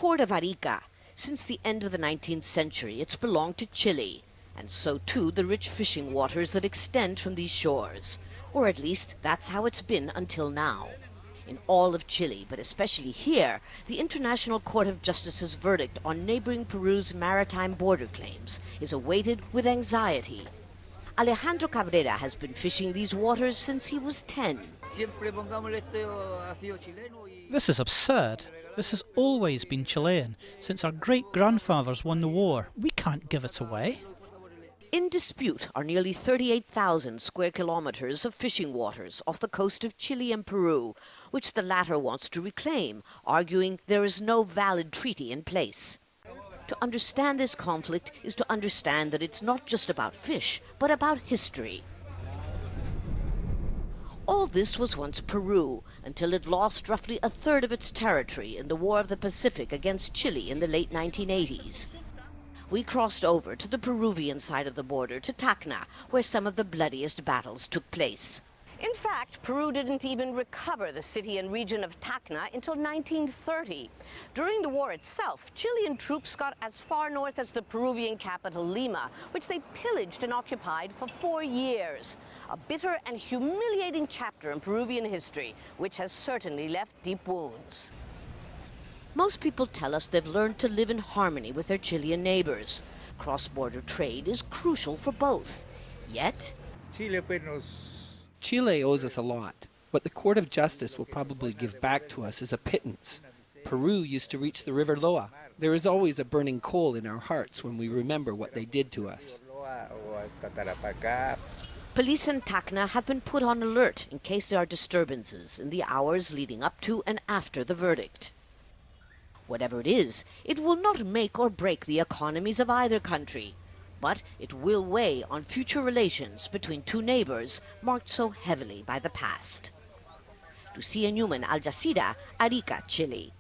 port of Arica. Since the end of the 19th century, it's belonged to Chile, and so too the rich fishing waters that extend from these shores. Or at least that's how it's been until now. In all of Chile, but especially here, the International Court of Justice's verdict on neighboring Peru's maritime border claims is awaited with anxiety. Alejandro Cabrera has been fishing these waters since he was 10. This is absurd. This has always been Chilean. Since our great-grandfathers won the war, we can't give it away. In dispute are nearly 38,000 square kilometers of fishing waters off the coast of Chile and Peru, which the latter wants to reclaim, arguing there is no valid treaty in place. To understand this conflict is to understand that it's not just about fish, but about history. All this was once Peru, until it lost roughly a third of its territory in the War of the Pacific against Chile in the late 1980s. We crossed over to the Peruvian side of the border, to Tacna, where some of the bloodiest battles took place. In fact, Peru didn't even recover the city and region of Tacna until 1930. During the war itself, Chilean troops got as far north as the Peruvian capital, Lima, which they pillaged and occupied for 4 years. A bitter and humiliating chapter in Peruvian history, which has certainly left deep wounds. Most people tell us they've learned to live in harmony with their Chilean neighbors. Cross-border trade is crucial for both. Yet, Chile owes us a lot. What the Court of Justice will probably give back to us is a pittance. Peru used to reach the river Loa. There is always a burning coal in our hearts when we remember what they did to us. police in Tacna have been put on alert in case there are disturbances in the hours leading up to and after the verdict. Whatever it is, it will not make or break the economies of either country, but it will weigh on future relations between two neighbors marked so heavily by the past. Lucia, Newman, Jazeera, Arica, Chile.